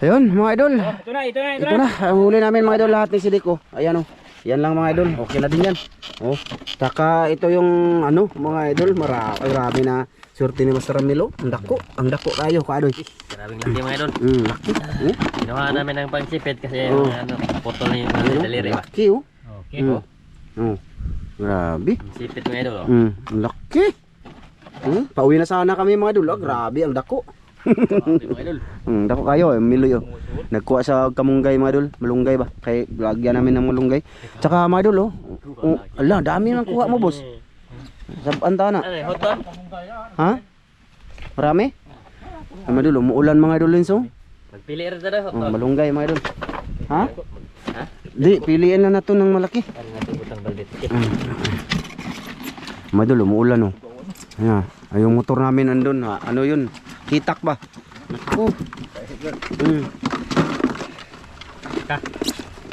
Ayun mga idol. Ito na, ito na, ito Ito na, ang huli namin mga idol lahat ni Sidiko. Ayan oh. Yan lang mga idol. Okay na din yan. Oh. Saka ito yung ano mga idol, marami na surti ni Master Ramilo. Ang dako kayo kaadoy. Maraming laki mga idol. Laki. Ginawa namin ng pangsipit kasi yung ano, putol na yung daliri ba. Laki oh. Okay. Oh. Grabe. Sipit mga idol. Ang laki. Pauwi na sana kami mga idol. Grabe ang dako. Mga idol. Dako kayo, Miloy oh. Nagkuha sa kamunggay mga idol, malunggay ba? Kay lagyan namin ng malunggay. Tsaka mga idol oh. Ala, dami nang kuha mo, boss. Saban ta na. Ano, hot dog? Ha? Marami? Ay, mga idol, umuulan mga idol Linso. Magpili rin na hot dog. Malunggay mga idol. Ha? Ha? Di, piliin na nato ng malaki. Ano natin butang baldet. Mga idol, umuulan oh. Ayan, ay yung motor namin andun ha. Ano yun? Hitak ba? Naku.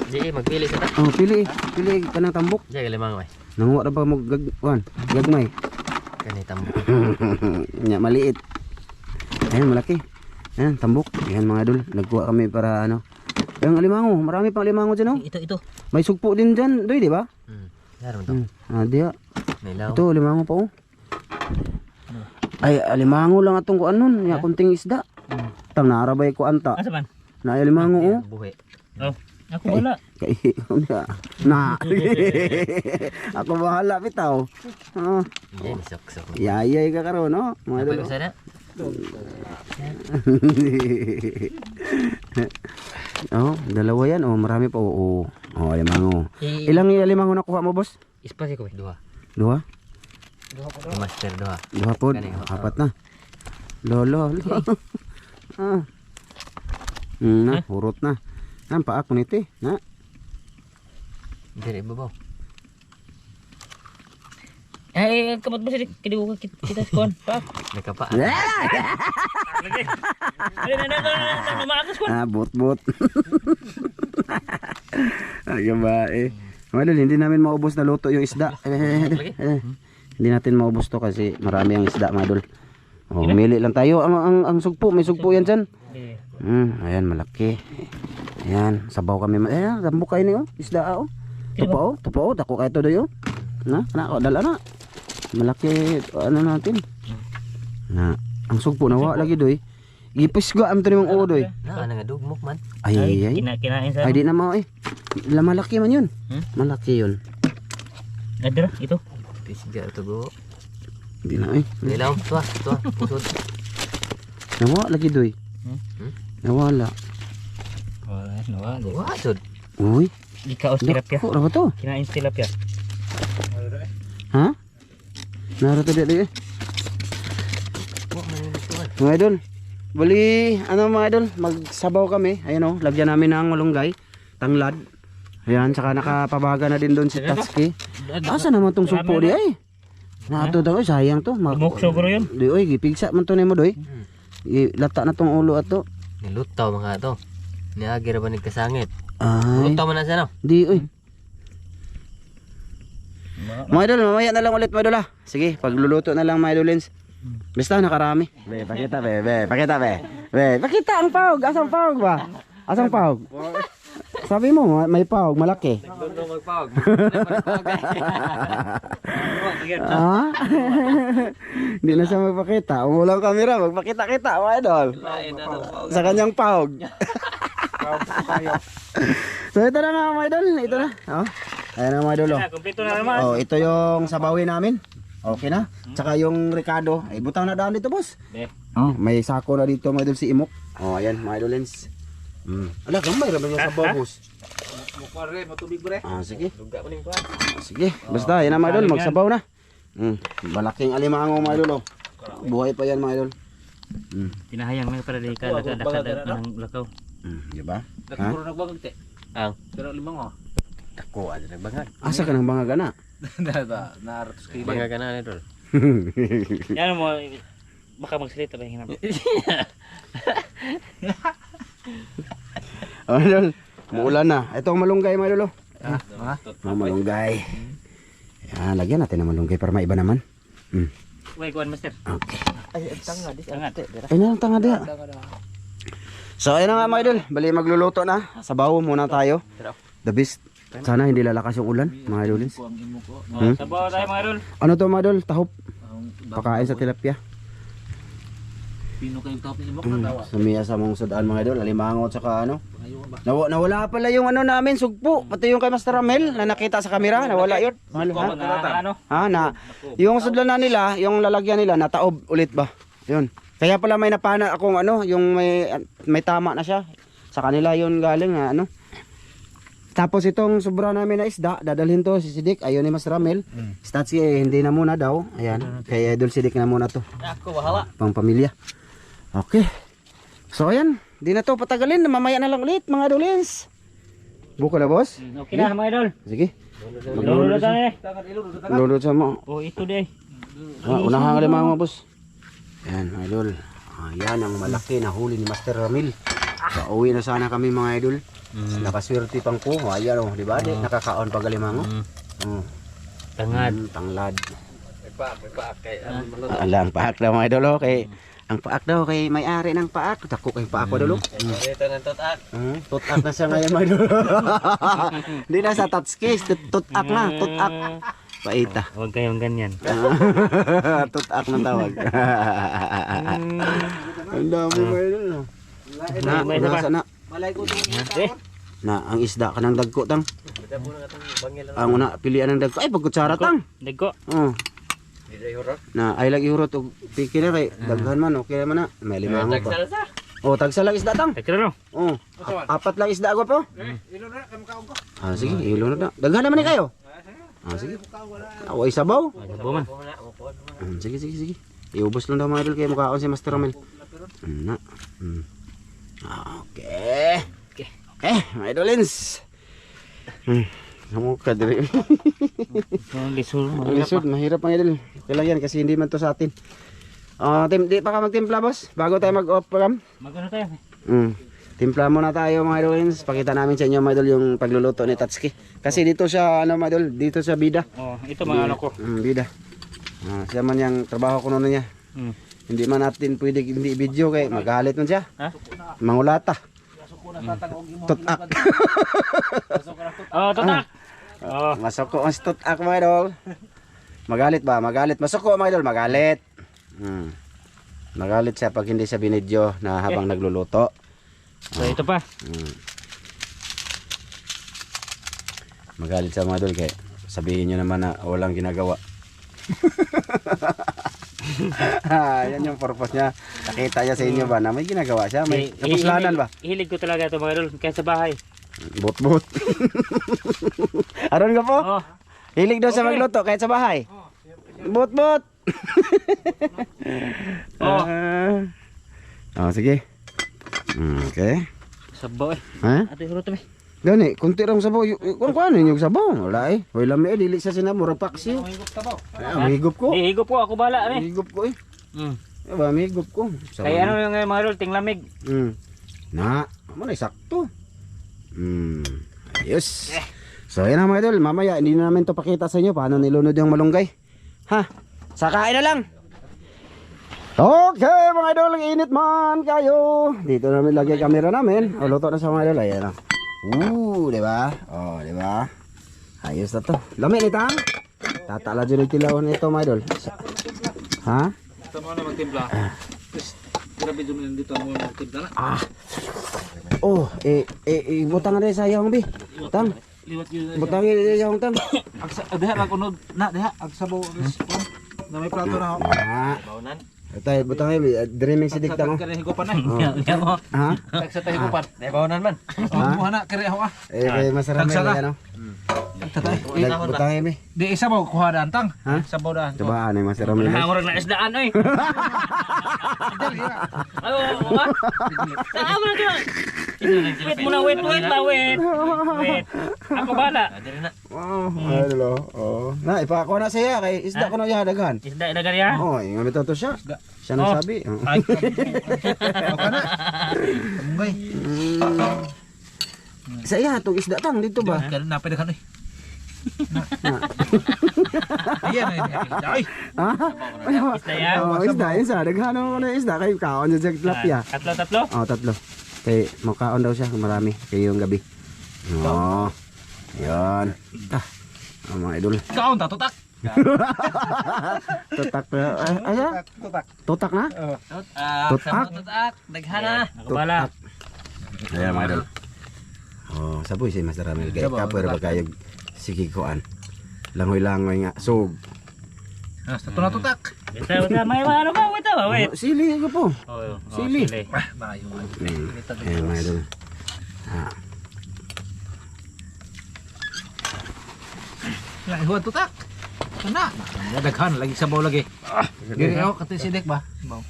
Di, magpili sa ta. Oh, pili ka ng tambok. Diyan galimang may. Nanguha na ba mo gagmay? Kanitang mo. Nya maliit. Ayan malaki. Ayan tambok. Ayan mga idol, nagkuha kami para ano. Yung alimango, marami pang alimango diyan oh. Ito. May sugpo din diyan, doy di ba? Yaron to. Diya. Nilaw. Ito alimango pa oh. Ay alimango lang atong kuan nun, nya kunting isda. Tang narabay ko anta. Asa man? Na alimango oh. Buhi. Oh, ako wala. Kay na. Ako bahala bitaw. Oh. Yan, sok-sok. Yayay ka karon no. Mga idol. Apa yung sana? Oh, dalawa yan. Oh, marami pa. Oh, alimango. Ilang alimango nakuha mo, boss? Ispasi ko. Dua. Dua? Master dua. Dua po. Apat na. Lolo. Na, hurot na. Nampak ako nito eh. Na. Diri babaw. Ay, kamot ba sila kinuha kita sa kon? Pa. Nakapa. Ay, na maakas kon. Bot. Ay, ba eh. Madol, hindi namin maubos na luto yung isda. Hindi natin maubos to kasi marami ang isda, madol. Oh, mili lang tayo. Ang sugpo, may sugpo yan dyan. Ayan, malaki. Ayan, sabaw kami. Ayan, tambok kayo niyo. Isda oh. Tupo. Dako kayo to doyo. Na, dala na. Malaki, ano natin. Na, ang sugpo nawa lagi doy. Ipis ga am to nimong uo doy. Na, nga dugmok man. Ay. Kinain sa. Ay, di na mo eh. Malaki man yun. Malaki yun. Adra, ito. Pisga ito go. Hindi na eh. Nilaw, tuwa. Pusod. Nawa lagi doy. Nawala. Wala. Wasod. Uy. Ikaw tilapia. Dako, ano to? Kinain tilapia. Ha? Naruto dito eh. Mga idol, bali, ano mga idol, magsabaw kami. Ayan o, lagyan namin ng malunggay, tanglad. Ayan, saka nakapabaga na din doon si Tatsuki. Asa naman tong sugpo di ay? Nato daw, sayang to. Muk siguro yun. Di oy, gipigsa man to nimo doy. Lata na tong ulo ato. Nilutaw mga to. Niagir ba nagkasangit? Ay, Lutaw man na siya no? di oy. Mga idol, mamaya na lang ulit mga idol ha. Sige, pagluluto na lang mga idolins. Basta nakarami. Pakita Pakita ang pawg. Asang pawg ba? Asang pawg? Sabi mo, may pawg, malaki. Nagdundong magpawag. Ah? Hindi na siya magpakita. Umulang kamera, magpakita-kita mga idol. Sa kanyang pawg. So ito na nga mga idol, ito na. Oh. Ayan na mga idol. Kompleto na naman. Oh, ito yung sabawin namin. Okay na. Tsaka yung Ricardo, ay butang na daan dito, boss. Oh, may sako na dito mga idol si Imok. Oh, ayan mga idolens. Ala, gamay ra ba sa sabaw, boss? Mukare, matubig bre. Sige. Duga mo ning kuan. Sige, basta yan na mga idol, magsabaw na. Malaking alimango mga idol. Buhay pa yan mga idol. Tinahayang na para dika lakad ng lakaw. Di ba? Puro nagbagag te. Ang Pero limang oh. dako ada nagbangag. Asa ka ng bangag na? Naratos kayo. Bangag ka na idol. Yan mo, baka magsalita ba yung hinap. Oh, idol, muulan na. Ito ang malunggay mga idol. Malunggay. Yan, lagyan natin ng malunggay para maiba naman. Uy, kuan master. Okay. Ay, tanga dis. Tanga. Ay, na tanga dia. So ayun na nga mga idol, bali magluluto na. Sabaw muna tayo. The best. Sana hindi lalakas yung ulan mga idolins. Sabaw tayo mga idol. Ano to mga idol? Tahop. Pakain sa tilapia. Pino kayong top ni mo Sumiya sa mong sudaan mga idol, alimangot saka ano. Nawala pala yung ano namin, sugpo. Pati yung kay Master Ramel na nakita sa kamera, nawala yun. Ano? Yung sudlanan nila, yung lalagyan nila, nataob ulit ba? Yun. Kaya pala may napana akong ano, yung may tama na siya. Sa kanila yun galing ano. Tapos itong sobra namin na isda, dadalhin to si Sidik, ayun ni Master Ramel. Statsi hindi na muna daw. Ayan, kay Idol Sidik na muna to. Ako bahala. Pang pamilya. Okay. So ayan, di na to patagalin, mamaya na lang ulit mga idolins. Buko na boss? Okay na mga idol. Sige. Lolo tayo. Lulod sa mo. Oh, ito din. Unahan ka mga boss. Ayan mga idol. Ayan ang malaki na huli ni Master Ramil. Pauwi na sana kami mga idol. Nakaswerte pang po. Ayan o, di ba? Nakakaon pag alimango. Tangad. Tanglad. May paak kay Alang paak daw mga idol. Okay. Ang paak daw kay may-ari ng paak. Dako kay paak ko dalo. Ito ng totak. Tutak na siya ngayon mga idol. Hindi na sa touchcase. Tutak na. Tutak. Paita. Huwag kayong ganyan. Tutak ng tawag. Ang dami mga idol. Nasa na. Eh, Na ang isda ka ng dagko tang. Ang una pilian ng dagko ay pagkutsara tang. dagko. Oh. Dili horror. Na ay lagi hurot og piki na kay daghan man okay man na. May limango pa. Tagsalsa. Oh tagsa lang isda tang. Tagkira no. Oh. Apat lang isda ko po. Sige, ilo na. Daghan naman ni kayo. Sige. Away sabaw. Sabaw man. Sige. Iubos lang daw mga idol kay mukhaon si Master Ramel. Na. Okay. Mga idolins. Namukha diri. Lisod. Lisod, mahirap mga idol. Kailan yan kasi hindi man to sa atin. Di pa ka magtimpla boss? Bago tayo mag-off cam? Magano tayo? Timpla muna tayo mga idolins. Pakita namin sa inyo mga idol yung pagluluto ni Tatsuki. Kasi dito siya ano mga idol, dito sa bida. Oh, ito mga ano ko. Bida. Siya man yung trabaho ko noon niya. Hindi man natin pwede hindi video kay magalit man siya. Ha? Mangulata. Tutak. Oh, tutak. Oh, Masoko ang tutak mga idol. Magalit ba? Magalit. Masoko mga idol, magalit. Magalit siya pag hindi siya binidyo na habang nagluluto. so ito pa. Magalit siya mga idol kaya sabihin nyo naman na walang ginagawa. Yan yung purpose niya. Nakita niya sa inyo ba na may ginagawa siya? May kapuslanan ba? Hilig ko talaga ito mga idol. Kaya sa bahay. Bot-bot. Aron ka po? Oh. Hilig daw sa magluto kahit sa bahay. Bot-bot. Sige. Okay. Sabaw eh. Ha? Ato yung ruto eh. Gani, kunti rang sabaw. Kung ano yung sabaw? Wala eh. Hoy lami eh, dili sa sinamura paksiw. Mahigop ko. Di higop po, ako bala eh. Mahigop ko eh. Ba, mahigop ko. Kaya ano yung mga idol, tinglamig. Na, ano na sakto. Ayos. So yan na mga idol, mamaya hindi na namin to pakita sa inyo paano nilunod yung malunggay. Ha? Sakain na lang. Okay mga idol, ang init man kayo. Dito namin lagay camera namin. Luto na sa mga idol, ayan na. Di ba? Oh, di ba? Ayos na to. Lami ni tang. Tatala dyan yung tilaw nito mga idol. Ha? Ito mo na magtimpla. Grabe dun dito mo magtimpla na. Butang na rin sa iyong bi. Tang. Liwat yun. Butang rin yung tang. Deha ra kuno na deha agsabaw na may plato na ako. Baunan. Tayo butang rin. Dreaming si Dikta mo. Kare higupan na. Yan mo. Ha? Sa tayo higupan. May baunan man. Mo na kare ako Kay masarap Tagsara. yan ano. Tatay. Butang rin. Di isa mo kuha daan tang. Ha? Sabaw daan. Diba ano yung masarap rin. Nahangurag na isdaan oy. Ano ba? Saan mo na dyan? Wait muna, wait ba, wait. Ako bala. Diri na. Hello. Na, ipako na siya kay isda ko na daghan. Isda na gari ha? Yung gamit to siya. Siya nang sabi. Ay. Okay na. Mungay. Sa iya tong isda tang dito ba? Kaya na pwede ka na. Ayan ay. Isda yan. Isda, daghan ko na isda kay kaon sa tilapia. Tatlo. Tatlo. Kay makaon daw siya, marami kay yung gabi. Oh. Yan. Mga idol. Kaon ta tutak. Tutak na. Aya? Tutak. Tutak na? Tutak? Tutak. Daghana. Nakabala. Ayan mga idol. Oh, saboy si Master Ramil. Kaya kapoy ra ba kayog sige koan. Langoy-langoy nga. Sug. Sa tuna tutak. Wait, may ano ba? Wait. Sili ko po. Oh, Sili. Maayo. Ayan mga idol. Lah, huwag tutak. Kana. Daghan lagi sabaw lagi. Gini ako kati sidik ba? Baw.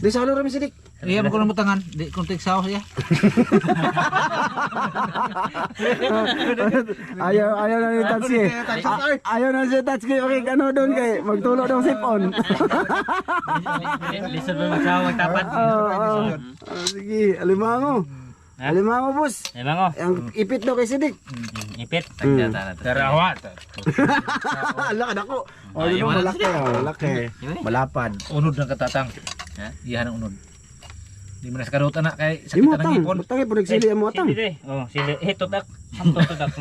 Di sa ulo Ramil sidik. Iya mo ko lang mutangan, di kontek saw siya. Ayaw na ni Tatsi. Ayaw na si Tatsi. Okay, ano doon kay magtulo daw sipon. Lisod mo magsawa magtapat. Sige, alimango. Alimango boss. Emango. Ang ipit daw kay Sidik. Ipit. Tarawat. Laki dako. Oh, yun malaki, malaki. Malapad. Unod ng katatang. Iyan ang unod. Di mo na sa karota na kay Di mo sakit ng atang. ipon. Butang ipon nagsili mo atang. Sili. Oh, sili. Tutak. Hamto tutak.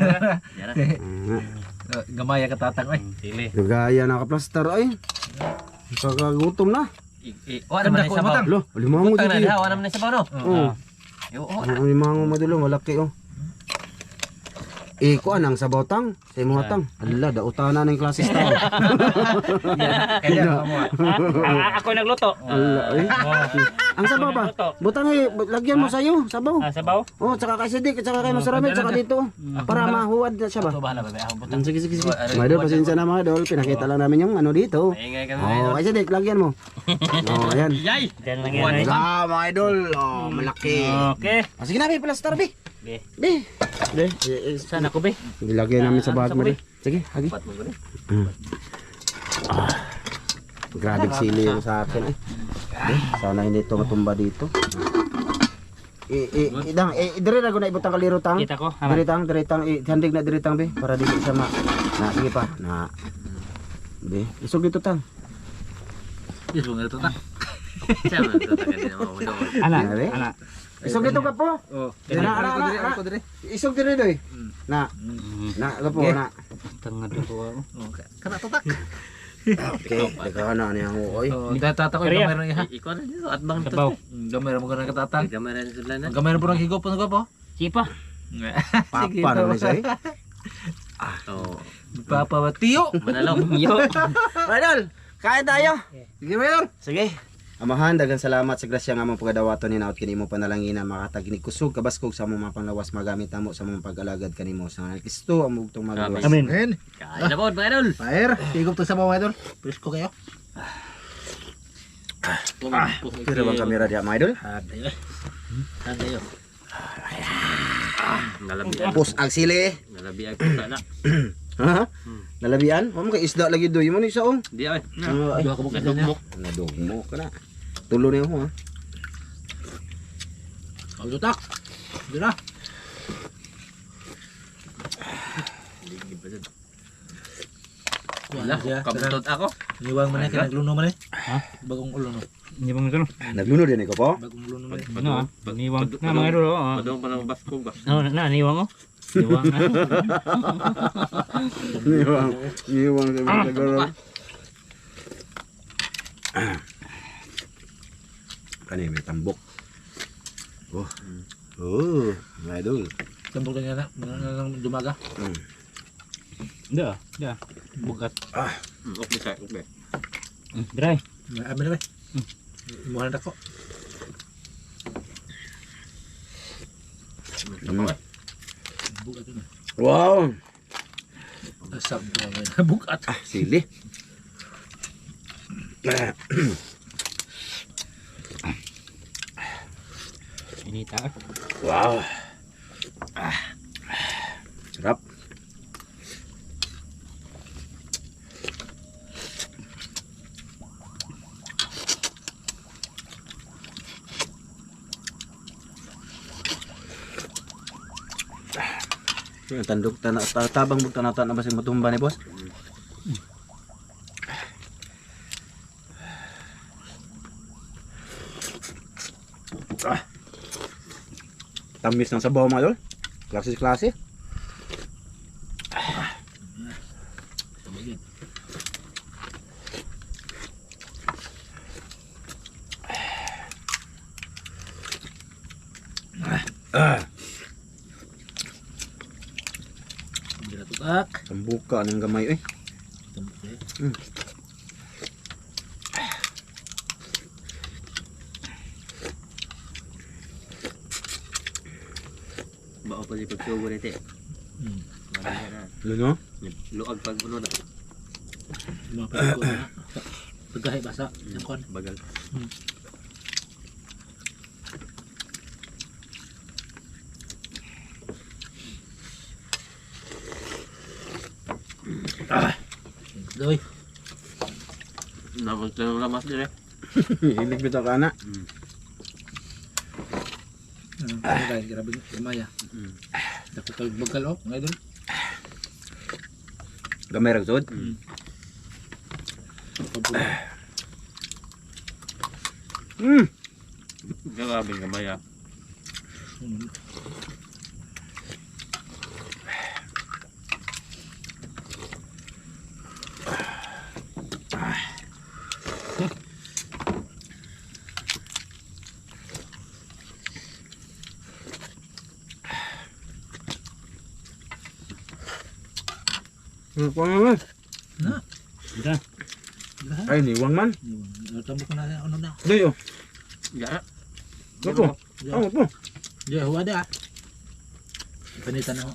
Gamaya katatang ay. Sili. Gaya naka-plaster ay. Kakagutom na. Wala naman na sa baw. Lo, alimango Utang na dito. diha, wala naman na sa baw no. Oh. Oo. Ang alimango madulo, malaki oh. Kuan ang sabaw tang, sa imong tang. Ala, dautana ning klase tao. Kaya mo. Ako nagluto. Ala, ay. Ang sabaw ba? Butang lagyan mo sayo, sabaw. Sabaw. Oh, tsaka kay Sidik, tsaka kay Masaramit, tsaka dito. Para mahuwad na siya ba? Bahala ba ako butang. Sige. Mga idol, pasensya na mga idol. Pinakita lang namin yung ano dito. Ingay ka Oh, kay Sidik, lagyan mo. Oh, ayan. Yay. Diyan lang yan. Ah, mga idol. Oh, malaki. Okay. Sige na, may plaster, be. Be. Be. Be. Saan ako be? Dilagay namin sa bag mo, be. Sige, hagi. Grabe sili yung sa akin eh. Sana hindi ito matumba dito. Dire na ko na ibutang kaliro tang. Kita ko. Dire tang, handig na dire tang be para dili sa na sige pa na. Be, isog dito tang. Yes, mo tutak. Sama tutak ka din mo. Ana. Isog dito ka po. Oh, Ako dire. Isog dire doy. Na. Ka po na. Tanga do ko. kana tutak. Okay, teka na niya ho oy. Oh, tatata ko gamay ra iha. Ikaw na dito at bang Sabaw. Gamay ra mo kana katatang. Gamay ra sa lanan. Gamay ra po ng higop no po. Sipa. Papa na ni say. Oh. Papa Tiyo. Manalong. Yo. Idol, kain tayo. Sige, Mayor. Sige. Amahan, daghang salamat sa grasya nga mong pagadawaton ni naot kini mo panalangin makatagni kusog kabaskog sa mga panglawas magamit namo sa mga pag-alagad kanimo sa Kristo ang mugtong magawas. Amen. Amen. Kain na po, mga idol. Fire. Higop to sa mga idol. Presko kayo. Pero bang kamera dia mga idol? Ada yo. Nalabi. Pus ang sili. Nalabi ako na. Ha? Nalabian? Mo kay isda lagi doy mo ni saong. Di ay. Dua ka bukas mo. Nadugmo ka na. Tulo niyo ho ha. Ang tutak. Dira. Wala, kabutot ako. Niwang man kay nagluno man eh. Ha? Bagong ulo no. Hindi bang ito? Naglunod din ko po. Bagong ulo no. Ano? Niwang na mga idol. Padong pa ng basko ba? Ano na niwang ko? Niwang na. Niwang sa mga tagaro. Kani may tambok. Oh. Oh, mga idol. Tambok na nang dumaga. Da. Bukat. Okay sa okay. Dry. Amin na ba? Mo na ko. Bukat na. Wow. Asam na bukat. Sili. Inita. Wow. Sarap. Tanduk tabang bug tanatan na basing matumba ni boss. Tamis ng sabaw mga idol. Klase-klase. Tumigil. Hindi na tutak. Tambuka ng gamay eh. Tumigil. Bao pa di pagsugo nito eh. Hmm. Marami na. Ano? Luag pag uno na. Mga pagkakulo na. Pagkahay basa. Yung kon. Bagal. Doy. Naman ka ng lamas din eh. Hilig bitaw ka na. Ano kayo? Grabe gamaya. Dakukal bagal oh. Mga idol. Gamay ragsod. Pabula. Grabe gamay ah. Ano pa naman? Na. Ika. Lahat. Ay, niwang man. Tambok na ano na. Doy oh. Gara. Ako. Ako po. Diya huwa da. Panitan na ho.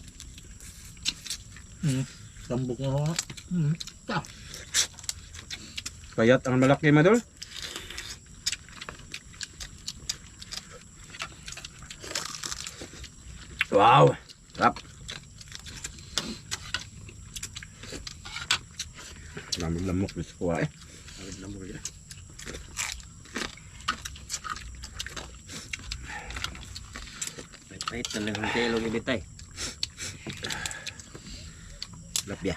Tambok na ho. Ta. Payat ang malaki madol. Wow. Sarap. Lamok-lamok na sa kuha eh. Pahit na lang ang telo gibitay. Lapya.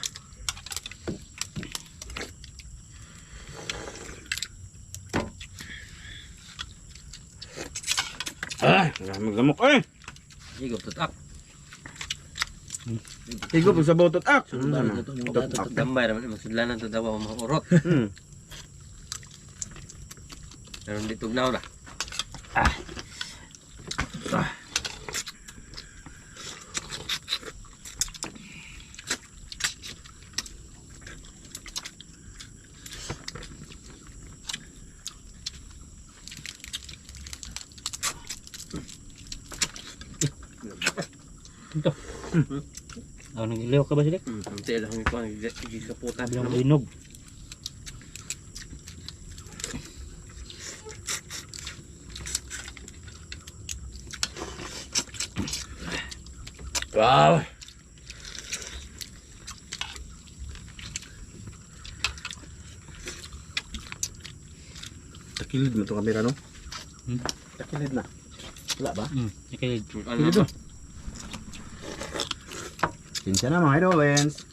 Lamok eh. Higop tutak. Higop sa bautot ak. Gambay naman masudlanan to daw ang mga urot. Pero dito na na. Ako nang iliw ka ba sila? Ang telo ang iko ang gisaputan. Bilang linog. Wow. Takilid mo itong kamera no? Takilid na. Wala ba? Okay. Ano ba? Pinsya na mga idolens.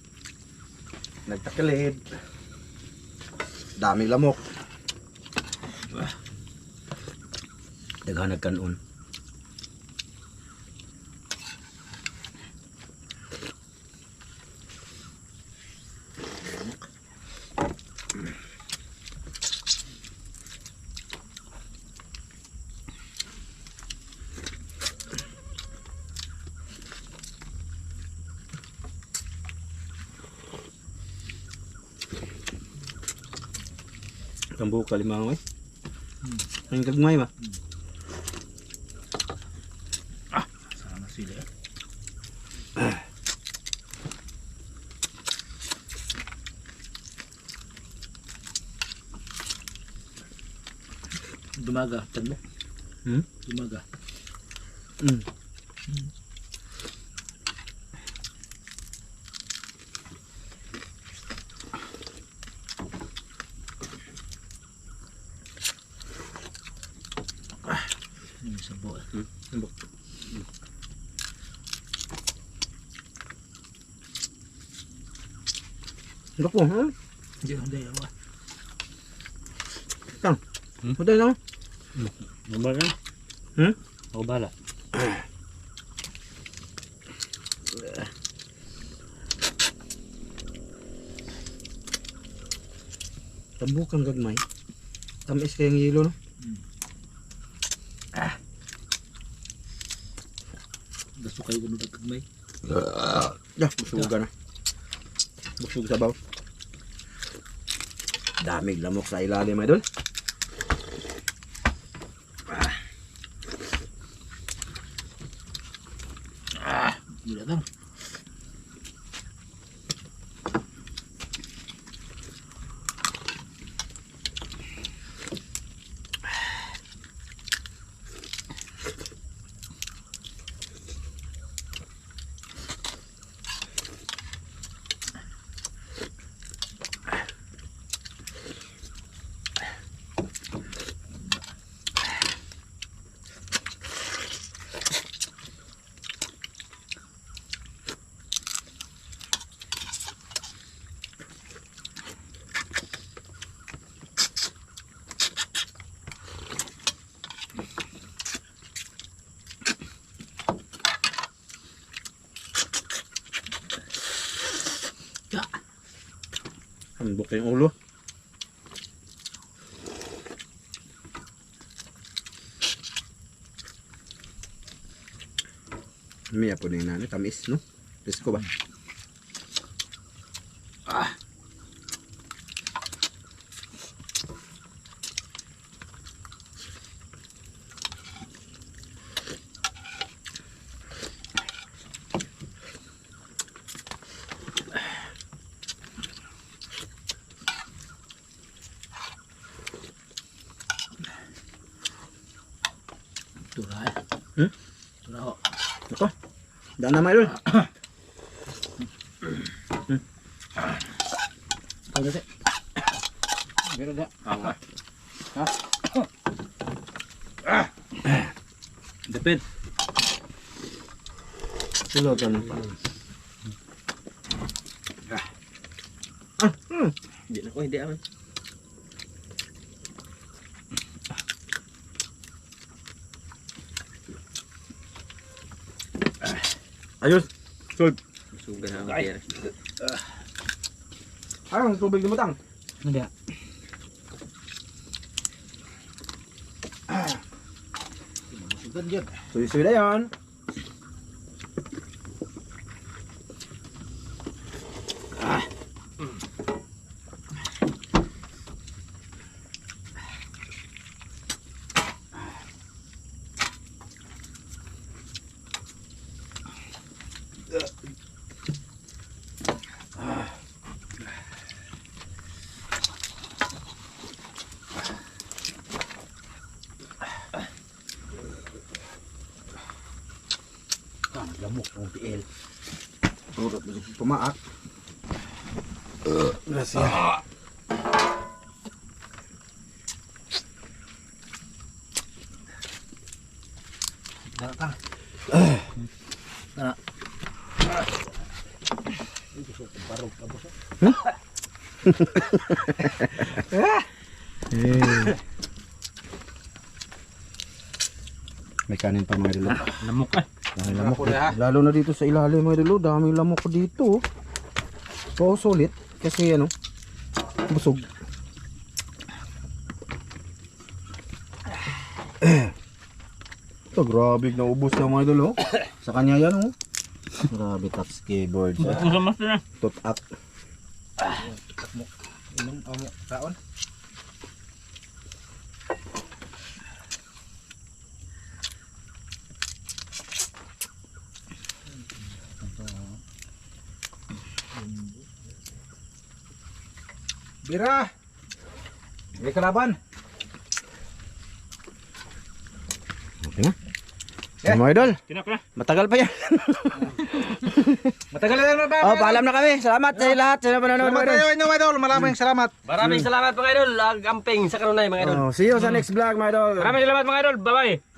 Nagtakilid. Daming lamok. Daghan nagkanon. Tambo kalimang eh. Ang kagmay ba? Sana sila. Dumaga, tagbo. Dumaga. Yung sabo. Naku, ha? Hindi, awa. Patay na. Ano ba yan? Hmm? Ako bala. Tambukan gagmay. Tamis kayang yelo no. Daso kayo kuno dagmay. Busog na. Busog sa baw. Damig lamok sa ilalim idol. Gila lang. Hambok yung ulo. Miya po na yung nanay, tamis, no? Risko ba? Turay. Tura ho. Ako, daan na mga idol. Ikaw na siya. Meron na. Depend. Silo ka na. Hindi na ko, hindi aman. Ayos. Good. Sugan na ang tira. Ang tubig na matang. Hindi. Sugan dyan. Suy-suy na yan. Lamok ng tiil. Turot na sa pumaak. Gracias. Datang. May kanin pa mga idol. Lamok eh. Dami lamok. Lalo na dito sa ilalim mga idol. Dami lamok dito. So sulit. Kasi ano, busog. Ito, grabe na ubos na mga idol. Oh. Sa kanya yan oh. Grabe touch keyboard. Ang samas na. Tutak. Inom amo kaon. Bira. May kalaban. Okay na. Mga idol, Tinak na. matagal pa yan. Matagal na ba? Oh, paalam na kami. Salamat sa lahat. Sa panonood mga idol. Salamat idol. Maraming salamat. Maraming salamat mga idol. Agamping sa kanunay mga idol. Oh, see you sa next vlog mga idol. Maraming salamat mga idol. Bye-bye.